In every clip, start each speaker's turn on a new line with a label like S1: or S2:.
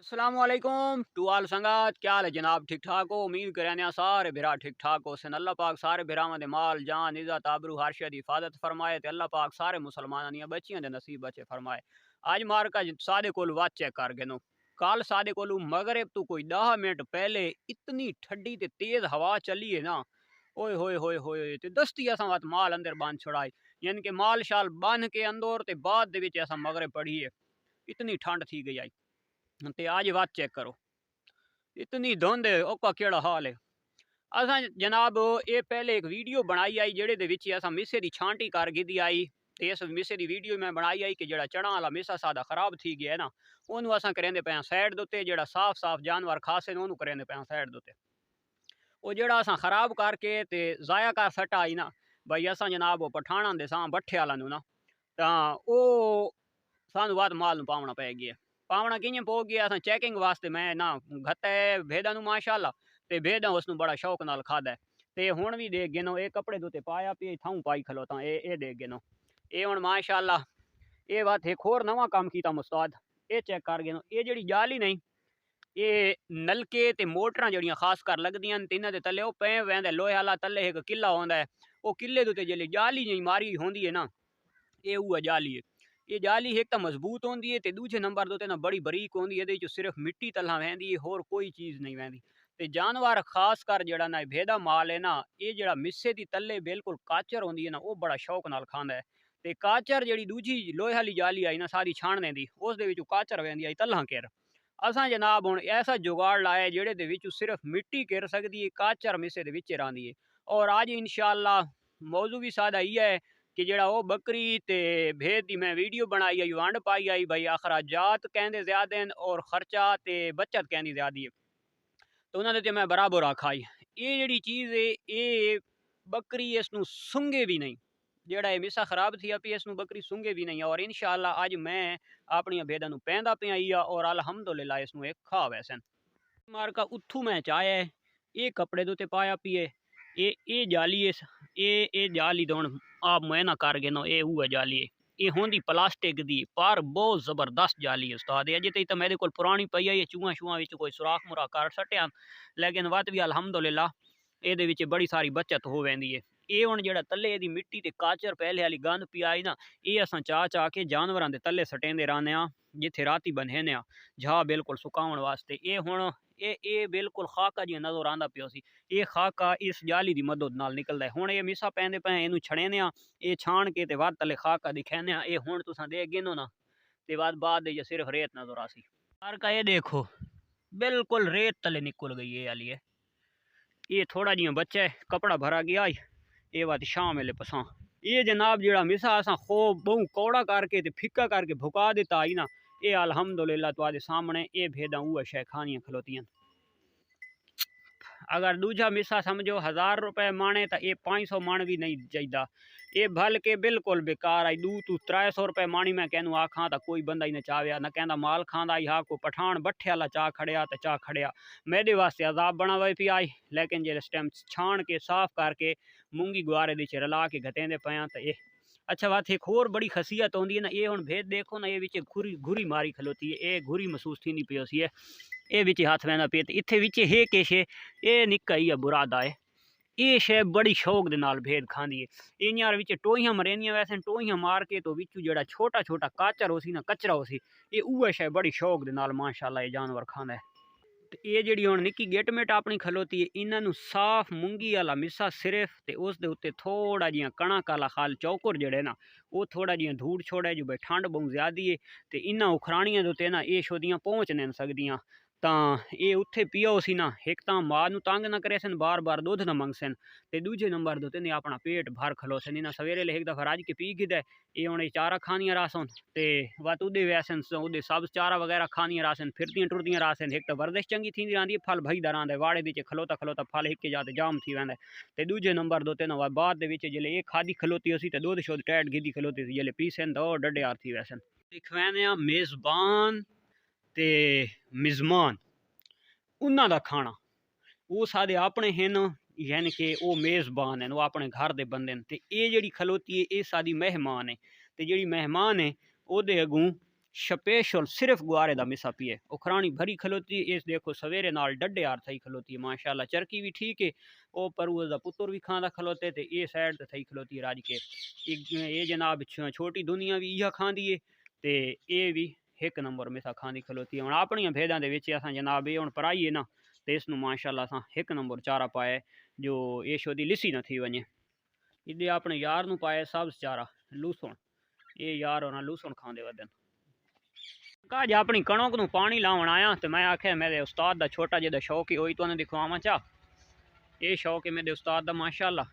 S1: अस्सलामुअलैकुम टू आल संगात। क्या हाल है जनाब? ठीक ठाक हो? उम्मीद करें सारे बिरा ठीक ठाक हो सन। अल्लाह पाक सारे बिरावां दे माल जान इज़्ज़त आबरू हर शे दी हिफाजत फरमाए ते अल्लाह पाक सारे मुसलमानां दियां बच्चियां दे नसीब बचे फरमाए। अज मार्का सादे कोल वाच चेक कर गिनो। कल सादे कोलू मगरिब तो कोई 10 मिनट पहले इतनी ठंडी ते तेज हवा चली है ना, ओए होए होए होए ते दस्ती असां वत माल अंदर बंद छुड़ाई, यानी कि माल शाल बन के अंदर ते बाद दे विच असां मगरिब पढ़ी है। इतनी ठंड थी गई आई ते आज बात चेक करो, इतनी धुंध है, ओका केड़ा हाल है। असां जनाब ये पहले एक वीडियो बनाई आई जेड़े दे विच असां मिस्से दी छांटी कर गिदी आई ते इस मिस्से दी वीडियो मैं बनाई आई कि जेड़ा चना वाला मिस्सा सादा खराब थी गया है ना, ओनू असां करेंदे पे साइड दे उत्ते, जेड़ा साफ साफ जानवर खासे ने ओनू करेंदे पे साइड दे उत्ते। ओ जेड़ा असां खराब करके ते ज़ाया कर सट्टा आई ना भाई, असां जनाब ओ पठाणा दे सां बट्ठे वाला नू ना, तां ओ सानू वध माल नू पावना पै गया। पावना कि'यां पौ गया? असां चैकिंग वास्ते मैं ना घत्ता है भेड़ा नू माशाअल्लाह, ते भेड़ा उसनू बड़ा शौक नाल खादा है। ते हुण भी देख गिनो ए कपड़े दे उत्ते पाया पी थाऊं पाई खलोता ए देख गिनो। ए हुण माशाअल्लाह ए बात एक होर नवां काम कीता मुस्ताद। ए चेक कर गिनो, ए जेड़ी जाली नहीं, ये नलके ते मोटरां जड़ियां खास कर लगदियां ते इन्हां दे तले ओ पे वैंदा लोहे आला तले एक किला होंदा है। ओ किले दे उत्ते जेल्ले जाली जी मारी होंदी है ना, ये उह जाली है। ये जाली एक तो मजबूत होंदी है ते दूजे नंबर दे उत्ते ना बड़ी बरीक होंदी है। इहदे च सिर्फ मिट्टी तल्ला वहंदी है, होर कोई चीज़ नहीं वहंदी। ते जानवर खास कर जेड़ा ना भेड़ा माल है ना, ये जेड़ा मिस्से दी तले बिल्कुल काचर होंदी है ना, वो बड़ा शौक नाल खांदा है। ते काचर जेड़ी दूजी लोहे आली जाली आई ना सारी छाणने दी, उस दे विचों काचर वहंदी आई तल्लां किर। असां जनाब हुण ऐसा जुगाड़ लाया जेड़े दे विच सिर्फ मिट्टी किर सकदी है, काचर मिस्से दे विच रहिंदी है। और अज इंशाअल्लाह मौजू भी सादा इयै है कि जेड़ा वो बकरी ते भेड़ दी मैं वीडियो बनाई आई, वंड पाई आई भाई अखराजात कहंदे ज़्यादा न और खर्चा ते बचत कहंदी ज़्यादा है। तो उन्होंने ते मैं बराबर आखा ही ये जेड़ी चीज़ है, ये बकरी इसनू सूंघे भी नहीं। जेड़ा ये मिसा खराब थी पी इसनू बकरी सूंघे भी नहीं। और इंशाअल्लाह अज मैं अपनी भेड़ा नू पैंदा पे आई और अल्हम्दुलिल्लाह इसनू एक खा वैसन मारका उथू मैं चाहे ये कपड़े दे उत्ते पाया पिए ये जाली ये जाली तो हुण आप मुआयना कर गिनो, ये उह जाली है। ये होंदी प्लास्टिक दी पर बहुत जबरदस्त जाली है उस्ताद। अजे तई तो मेरे कोल पुरानी पई है, चूहा शूहा विच कोई सुराख मुराख कर सट्टिया, लेकिन वत भी अल्हम्दुलिल्लाह ਇਹਦੇ ਵਿੱਚ बड़ी सारी बचत हो वैंदी है। ये हुण जेड़ा तले दी मिट्टी ते काचर पहले वाली गंद पी आई ना, ये असां चा के जानवरां दे तले सटेंदे रहने आ, जिथे राती बन्हेने आ झा बिल्कुल सुकाउण वास्ते। ये हुण ये बिल्कुल खाका जिहा नज़र आंदा पियो सी। ये खाका इस जाली दी मदद नाल निकलदा है। हुण ये मिसा पैंदे पे इनू छड़ेने आ, ये छाण के ते वध तले खाका दिखैने आ। ये हुण तुसां देख गिनो ना ते बाद सिर्फ रेत नज़र आसी। का ये देखो बिल्कुल रेत तले निकल गई ये वाली है। ये थोड़ा जिहा बच्चा है, कपड़ा भरा गया ये बात शाम वेले पसा। ये जनाब जेड़ा मिसा असां खूब बहु कौड़ा करके ते फिक्का करके भुका दिता आई ना, ये अल्हम्दुलिल्लाह तुहाडे सामने ये भेडां उह शै खानियां खलोतियां। अगर दूजा मिसा समझो 1000 रुपए माने तो ये 500 मण भी नहीं चाहिए। ये भल के बिल्कुल बेकार आई। 2 तो 300 रुपए मानी मैं कहनू आखा तो कोई बंदा ही ना चाव्या ना, कहना माल खांदा ही हा को पठान बट्ठे वाला चा खड़िया तो चा खड़िया मेरे वास्ते अजाब बना हुआ पी आई। लेकिन जिस टाइम छाण के साफ करके मूंगी गुआरे दी रला के घटेंदे पाया तो ये अच्छा बात एक होर बड़ी खसीयत होंदी है ना। ये हुण भेद देखो ना, ये विच घुरी मारी खलोती है, ये घुरी महसूस थी पी है। ये विच हाथ वहना पे इत्थे विच है किश ये निक्का ही बुरादा है। ये शै बड़ी शौक दे नाल भेद खांदी है। इयां विच टोहियां मरेंदियां वैसे टोहियां मार के तो विचू जेड़ा छोटा छोटा काचर हो सी ना कचरा हो सी, ये उह शै बड़ी शौक दे नाल माशाअल्लाह ये जानवर खांदा है। ते ये जेड़ी हुण निक्की गिटमिट अपनी खलोती है, इन्हां नू साफ मूंगी वाला मिस्सा सिर्फ ते उस दे उत्ते थोड़ा जिहा कणक वाला खाल चौकर जेड़े ना, वो थोड़ा जिहा धूड़ छोड़े जो भाई ठंड बहुत ज्यादा है। ते इन्हां उखराणियां दे उत्ते ना ये शोदियां पहुँच नहीं सकदियां। तां ये उत्थे पियो सी ना, एक तां मां नू तंग ना करे सन, बार बार दुध ना मंगसन, ते दूजे नंबर दे उत्ते ने अपना पेट भर खलोसन। इन्हां सवेरे ले एक दफा रज के पी गिदा ये हुण चारा खानियां रासन ते वत उदे वैसन उदे सब चारा वगैरह खानियां रासन, फिरदियां टुरदियां रासन। एक तो वर्जिश चंगी थींदी रहिंदी है, फल भजदा रहिंदा है वाड़े दी खलोता खलोता फल हिक्के जाते जाम थी वैंदा है। ते दूजे नंबर दे उत्ते ना बाद दे विच जेल्ले ये खादी खलोती होसी ते दुध शुद्ध टैट गिदी खलोती सी, जेल्ले पीसन तो डड्डे थी वैसन। दिखवैने आ मेज़बान ते मिज़मान उन्हां दा खाना, वो सादे अपने हैं यानी कि वो मेज़बान हैं, वो अपने घर दे बंदे न। ते ये जेड़ी खलोती है ये सादी मेहमान है। ते जेड़ी मेहमान है ओदे अगूं स्पेशल सिर्फ गुआरे दा मिसा पिए उखरानी भरी खलोती इस देखो सवेरे नाल डड्डे यार थई खलोती है माशाल्लाह चरकी भी ठीक है ओ परवज़ दा पुत्र भी खांदा खलोते ते ये साइड ते थई खलोती है राज के ये जनाब छोटी दुनिया भी इहा खांदी है ते ये भी एक नंबर मिसा खांदी खलोती है हुण अपनियां भेदां दे विच असां जनाब ये हुण पराई है ना ते इसनू माशाल्लाह असां एक नंबर चारा पाए जो ये शोदी लिसी न थी वने इदे अपने यार नू पाए सब्ज़ चारा लूसण ये यार होना लूसण खांदे वदन काज अपनी कणक नू पानी लावन आया तो मैं आख्या मेरे उस्ताद दा छोटा जिहा शौक ही होई तो दिखवावा चा ये शौक है मेरे उस्ताद दा माशाल्लाह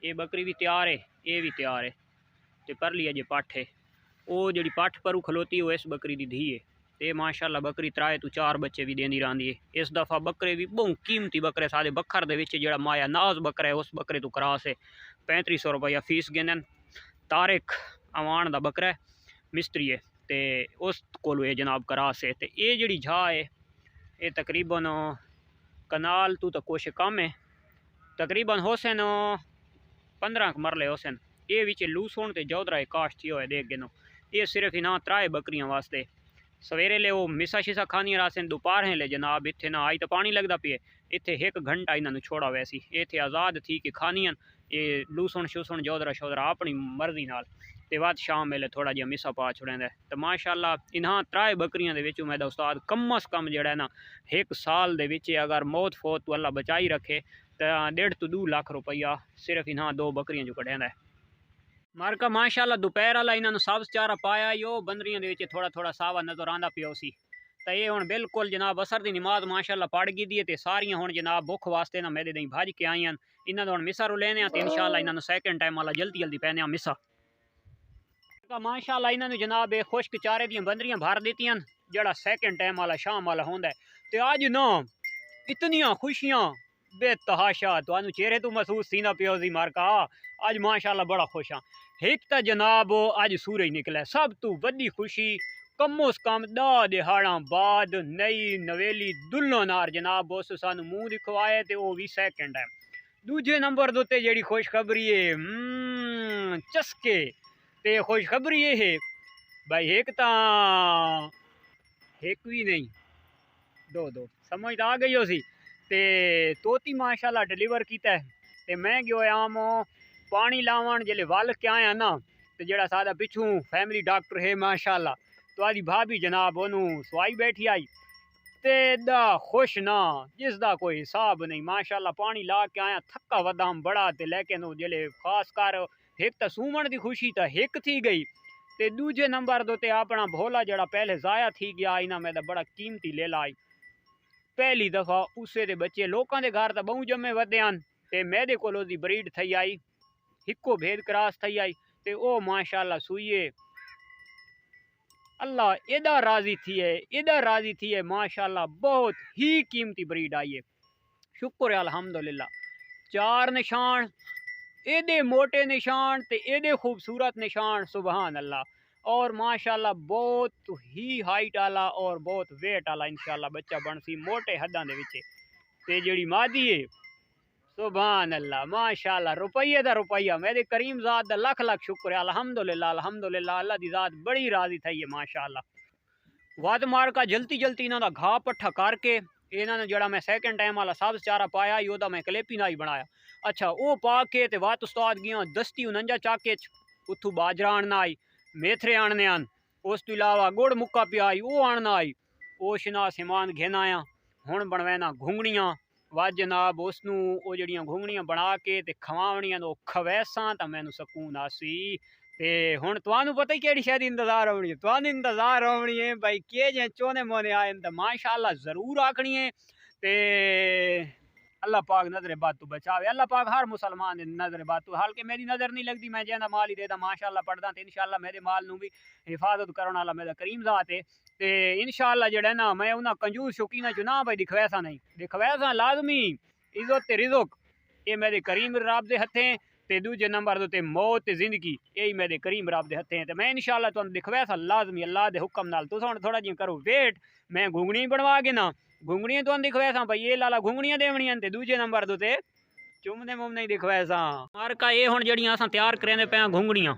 S1: ये बकरी भी तैयार है ये भी तैयार है तो पर लिया जे पट्ठ है वो जी पट्ठ परू खलोती वो इस बकरी की धी है ते माशाल्लाह बकरी 3 तो 4 बच्चे भी देंदी रही है इस दफ़ा बकरे भी बहुत कीमती बकरे सारे बखर दे माया नाज बकरा है उस बकरे तो करास है 3500 रुपया फीस गिनन तारिक अवान का बकरा है मिस्त्री है ते उस कोलो ये जनाब करास है ते ये जी झा है ये तकरीबन कनाल तो कुछ कम है तकरीबन होसन 15 मरले होसन ये विच लूसण ते जौदरा काश थी हो देख गिनो ये सिर्फ इना 3 बकरियां वास्ते सवेरे ले वो मिसा शिसा खानी रासन दोपहर ले जनाब इतने ना आई तो पानी लगता पिए इतने 1 घंटा इन्होंने छोड़ा वैसी इतने आज़ाद थी कि खानियन ये लूसण शूसण जौदरा शौदरा अपनी मर्जी नाल ते बाद शाम वेले थोड़ा जिहा मिसा पा छुड़ेंदा तो माशाल्लाह इन्हां 3 बकरियां दे विचों मेरा उस्ताद कम अज़ कम जिहड़ा ना 1 साल दे विच अगर मौत फोत तो अल्लाह बचाई रखे तो 1.5 तो 2 लाख रुपया सिर्फ इन्हां 2 बकरियां जो कढ़ेंदा है मारका माशाल्लाह दोपहर वाला इन्होंने सब्ज़ चारा पाया यो बंदरियां दे विच थोड़ा थोड़ा सावा नजर आंदा पियो सी तो ये हुण बिल्कुल जनाब असर की नमाज माशाल्लाह पड़ गई दी ते सारियां हुण जनाब भुख वास्ते ना मेरे दई भज के आईयां इन्हां दा हुण मिसा रू लेने ते इंशाल्लाह इन्हां सैकेंड टाइम वाला जल्दी जल्दी पैने मिसा माशाल्लाह इन्होंने जनाब ये खुश्क चारे दी बंदरियां भर दित्तियां जड़ा सैकेंड टाइम वाला शाम वाला होंदा है ते अज ना इतनियां खुशियां बेतहाशा तुहानू चेहरे तो महसूस थी ना पियो जी मारका अज माशाल्लाह बड़ा खुश हाँ एक तो जनाब अज सूरज निकला सब तो वड्डी खुशी कमो स कम 10 दिहाड़ा बाद नई नवेली दुल्लो नार जनाब उस सानू मूँह दिखवाए तो वह भी सैकेंड है दूजे नंबर दोते जी खुशखबरी है चस्के ते खुशखबरी ये है भाई एक तो एक भी नहीं दो समझ तो आ गई हो सी ते तोती माशाल्लाह डिलीवर किया है ते मैं गयो आम पानी लावन जिले वल के आया ना तो जड़ा सादा पिछू फैमिली डॉक्टर है माशाल्लाह तो आदि भाभी जनाब ओनू सवाई बैठी आई ते दा खुश ना जिसका कोई हिसाब नहीं माशाल्लाह पानी ला के आया थका वदाम बड़ा ते लेकिन जिले खास कर एक तो सूमण की खुशी तो एक थी गई ते दूजे नंबर दो ते अपना भोला जड़ा पहले जाया थी गया इना में बड़ा कीमती ले लाई पहली दफ़ा उसे दे बच्चे लोगों के घर तो बहु जमे वधे हैं ते मेरे को ब्रीड थी आई हिको भेद क्रास थी आई ते ओ माशाल्लाह सुइए अल्लाह एदा राजी थी है माशाल्लाह बहुत ही कीमती ब्रीड आई है शुक्र है अल्हम्दुलिल्लाह 4 निशान एदे मोटे निशान ते एदे खूबसूरत निशान सुबहान अल्लाह और माशाल्लाह बहुत ही हाइट आला और बहुत वेट आला इंशाल्लाह बच्चा बनसी मोटे हदा दे विच ते जेड़ी मादी है सुबहान अल्लाह माशाल्लाह रुपये दा रुपया मेरे करीम ज़ात दा लख लख शुक्र है अल्हम्दुलिल्लाह अल्लाह दी ज़ात बड़ी राजी थी है माशाल्लाह वध मार का जल्दी जल्दी इन्हों का घा पट्ठा करके इन्होंने जड़ा मैं सैकेंड टाइम वाला सब्ज़ चारा पाया योदा मैं कलेपी ना ही बनाया अच्छा वो पा के ते वात उस्ताद गया दस्ती 49 चाके उथू बाजरा आनना आई मेथरे आने आन उस तो इलावा गुड़ मुक्का पिया आई वो आनना आई वो शना समान घेना आया हुण बनवैना घुंगड़ियाँ वा जनाब उसनू वो जड़ियाँ घुंगड़ियाँ बना के ते खवावनियां तो खवैसा तो मैनू सकून आसी ते हुण तुहानू पता ही केड़ी शायद इंतजार होनी है तुहानू इंतजार होनी है भाई के जे चोने मोने आए तो माशाल्लाह जरूर आखनी है ते अल्लाह पाक नजर बात तो बचावे अल्लाह पाक हर मुसलमान नजर बात तो हाल के मेरी नज़र नहीं लगती मैं जैसा माल ही देता माशाल्लाह पढ़दा तो इंशाल्लाह मेरे माल नू भी हिफाजत करने वाला मेरा करीम ज़ात है ते इंशाल्लाह जड़ा ना मैं उन्हें कंजूस शौकीना चो ना भाई दिखवैसा नहीं दिखवैसा लाजमी इज्जत रिजुक ये मेरे करीम रब दे हथे ते दूजे नंबर ते मौत ते जिंदगी यही मेरे करीम रब दे हथे ते मैं इंशाल्लाह तुहानू दिखवैसा लाजमी अल्लाह दे हुक्म नाल तुस हुण थोड़ा जिहा करो वेट मैं घुंगणी बनवा के ना घुंगड़ियां तो दिखवैसा भाई ये लाला घुंगड़ियां देवनियां ते दूजे नंबर ते चुमने मुमने ही दिखवैसा मारका ये हुण जड़ियां असां तैयार करेंदे पे घुंगड़ियां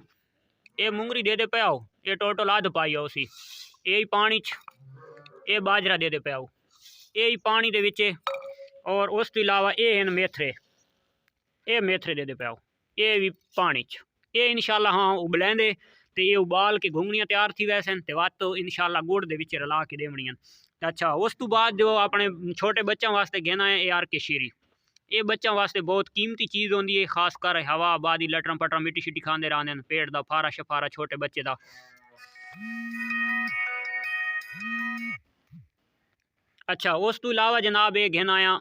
S1: ये मूंगरी दे पे आओ, ये टोटल अध पाई आओ सी, यही पानी च ये बाजरा दे पे आओ, यही पानी दे विच। और उस तो इलावा ये हैं मेथरे, ये मेथरे दे पे आओ, ये भी पानी च। ये इंशाल्लाह हाँ उबलेंदे तो ये उबाल के घुंगनियाँ तैयार थी वैसे तो वत तो इंशाल्लाह गुड़ दे विच रला के देवनियां। अच्छा उस तो बाद जो अपने छोटे बच्चों वास्ते घेना है ये आर के शीरी, ये बच्चों वास्ते बहुत कीमती चीज़ होंगी है, खासकर हवा आबादी लटरम पटरम मिट्टी शिट्टी खाते रहते हैं, पेट का फारा शफारा छोटे बच्चे का। अच्छा उस तो इलावा जनाब ये घेना आ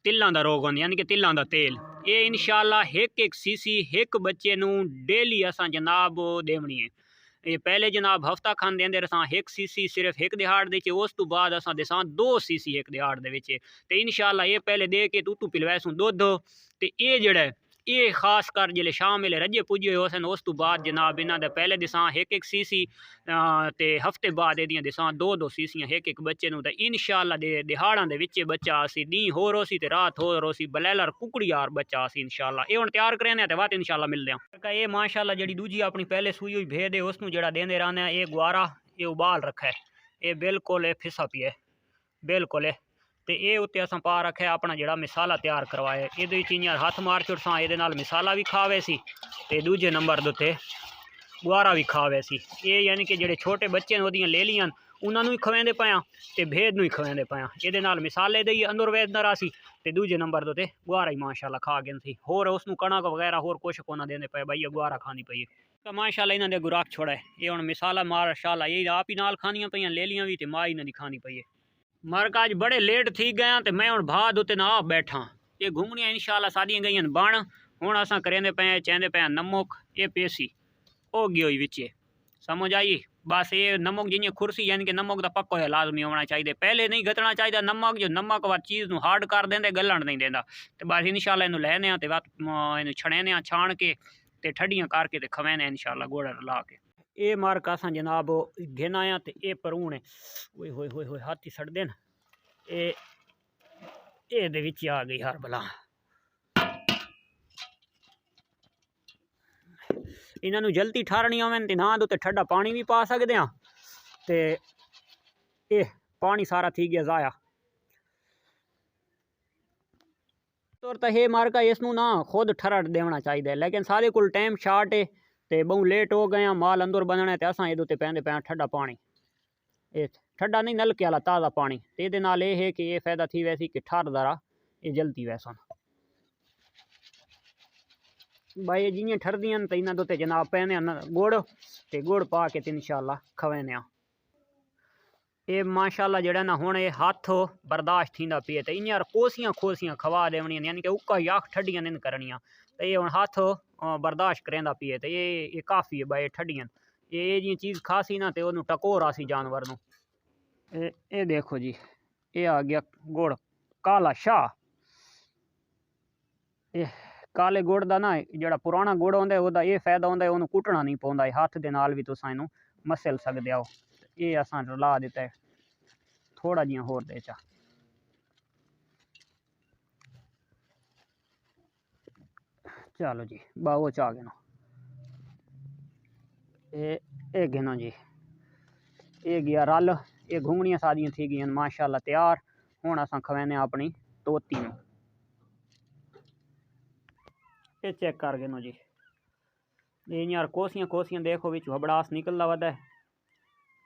S1: तिलों का रोग होंगे यानी कि तिलों का तेल, ये इंशाल्लाह एक सीसी एक बच्चे नू डेली असा जनाब देवनी है। ये पहले जनाब हफ्ता खंड देंदे रसां एक सीसी सिर्फ एक दिहाड़ दे, उस तो बाद असां देसां 2 सीसी एक दिहाड़ दे विच। ते इंशाल्लाह ये पहले दे के तू पिलवैसूं दुध, ते ये जेड़ा ये खास कर जिले शाम वेले रजे पुजे होसन उस तो बाद जनाब इन्हां दे पहले दिसां एक सीसी ते हफ्ते बाद एदियां दिसां 2 सीसियां एक बच्चे नूं। ते इंशाल्लाह दे दिहाड़ां दे विच बच्चा आसी, दी होर होसी ते रात होर होसी, बलैलर कुकड़ी यार बच्चा आसी इंशाल्लाह। ये हुण तैयार करने ते बाद इंशाल्लाह मिलदे आं। ये माशाल्लाह जेड़ी दूजी अपनी पहले सूई हुई भेद है उसनूं जेड़ा देंदे रहने, ये गुआरा ये उबाल रखा है, ये बिल्कुल ये फिसा पिया बिल्कुल। तो ये उत्ते असां पा रखे अपना जेड़ा मिसाला तैयार करवाए, ये इयां हथ मार छुड़सां, ये मिसाला भी खावे सी ते दूजे नंबर दे उत्ते गुआरा भी खावे सी। ये यानी कि जेड़े छोटे बच्चे ओदियां ले लियां उन्होंने भी खवेंदे पाया ते भेद नूं ही खवेंदे पाया, ये मिसाले दे अंदर वेदना रासी ते दूजे नंबर दे गुआरा ही माशाल्लाह खा गए सी। होर उसनूं कणक वगैरह होर कुछ कोना देंदे पे भाई, गुआरा खानी पई तो माशाल्लाह इन्हां दे गुराक छोड़ा है। ये हुण मिसाला माशाल्लाह ये आप ही नाल खानियां पईयां, ले लियां भी ते मां इन्हां दी खानी पई है। मरक अज बड़े लेट थी गया तो मैं हूँ भाद उत्ते ना आप बैठा, ये घुंगनियाँ इंशाल्लाह सादियां गई बन। हुण असां करेंदे पे चेंदे पे नमक ये पेसी हो गई हुई विचे, समझ आई। बस ये नमक जियां खुरसी यानी कि नमक का पक्का है लाजमी होना चाहिए, पहले नहीं गतना चाहिए नमक, जो नमक व चीज़ नूं हार्ड कर देंदे गलन नहीं देंदा। तो बस इंशाल्लाह इनू लैने ते इनू छड़ेने छाण के ते ठड्डियां करके ते खवेने इंशाल्लाह गुड़ ला के। ये मार्क असां जनाब घेना आ ते ये भरून है, ओए होए होए होए हाथी सड़दे न, ये दे विच आ गई हर बला। इन्हों जल्दी ठारनी होवे ते ना उत्ते ठंडा पानी भी पा सकते हैं, ते ये पानी सारा थी गया ज़ाया। तो ये मार्का इसनू ना खुद ठरड़ देना चाहिए, लेकिन सारे को टाइम शार्ट है तो बहु लेट हो गए माल अंदर बनना है, तो असा ये पैंदे पे ठंडा पानी, ये ठंडा नहीं नलके वाला ताज़ा पानी। तो ये है कि ये फायदा थी वैसी कि ठरदा रहा ये जल्दी वैसा भाई जियां ठरदियां तो इन्होंने उत्ते जनाब पैने गुड़ ते गुड़ पा के इंशाल्लाह खवेने। ये माशाल्लाह जड़ा ना हुण ये हाथ बर्दाश्त थींदा पिए, तो इयां कोसियां खोसियां खवा देवनियां यानी कि उक्का याक ठड्डियां नहीं करनियां, तो ये हुण हाथ बर्दाश्त करेंदा पिए। तो ये काफ़ी है भाई ठड्डियां, ये जी चीज़ खासी ना तो उन्होंने टकोर आसी जानवर नूं। ये देखो जी ये आ गया गुड़ काला शाह। ये काले गुड़ का ना जो पुराना गुड़ होंदा वह ये फायदा होंदा उन्होंने कुटना नहीं पौंदा, हथ के नाल भी तुसां इनू मसल सकते हो। ये असां रला दिता है थोड़ा जिहा होर दे चा, चलो जी बाओ चा गिनो ये गिनो जी, ये गया रल, ये घुंगनियां सादियां थी गई माशाल्लाह तैयार। हुण असां खवेने अपनी तोती नूं, ये चेक कर गिनो जी, ये यार कोसियां कोसियां देखो बिच हबड़ास निकलदा वदा है,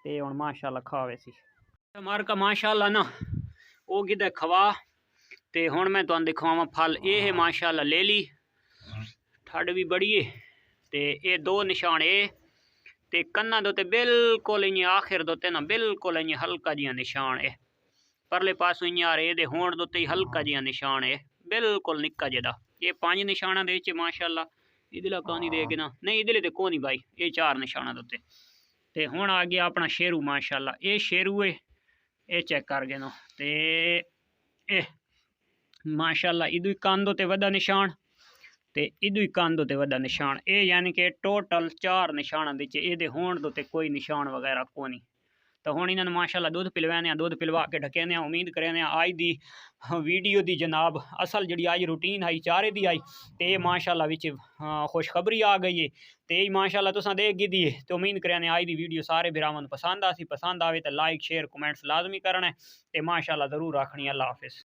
S1: ते हुण माशाल्लाह खावे सी मारका माशाल्लाह ना वो गिदे खवा। ते हुण मैं तुहानूं दिखावां फल, ये है माशाल्लाह लेली ठड भी बड़ी है, ते ये 2 निशान ये ते कन्ना दे उत्ते बिल्कुल इयां आखिर दे उत्ते ना बिल्कुल इयां हल्का जिहा निशान है, परले पासों इयां ये होंठ दे उत्ते हल्का जिहा निशान है बिल्कुल निक्का जेहा। ये 5 निशाना दे विच माशाल्लाह इधला कानी दे के ना नहीं इधले ते कोनी भाई, ये 4 निशाना दे उत्ते। ते हुण आ गया अपना शेरू माशाल्लाह, ये शेरू है, ये चेक कर गए नो, ते ए माशाल्लाह इदू कंध ते वड्डा निशान ते इदू कंध ते वड्डा निशान, ये यानी कि टोटल 4 निशाना दे ये होंठ दे कोई निशान वगैरह कोनी। तो हुण इन्हां नूं माशाअल्लाह दुध पिलवाने, दुध पिलवा के ढकेने। उम्मीद करने अज दी वीडियो दी जनाब असल जिहड़ी अज रूटीन आई चारे दी आई ते माशाअल्लाह विच खुशखबरी आ गई है। ते माशाअल्लाह तुसां देखगी दी तो उम्मीद करने अज दी वीडियो सारे भरावां नूं पसंद आसी। पसंद आवे तो लाइक शेयर कमेंट्स लाजमी करना है ते माशाअल्लाह ज़रूर आखनी। अल्लाह हाफिज़।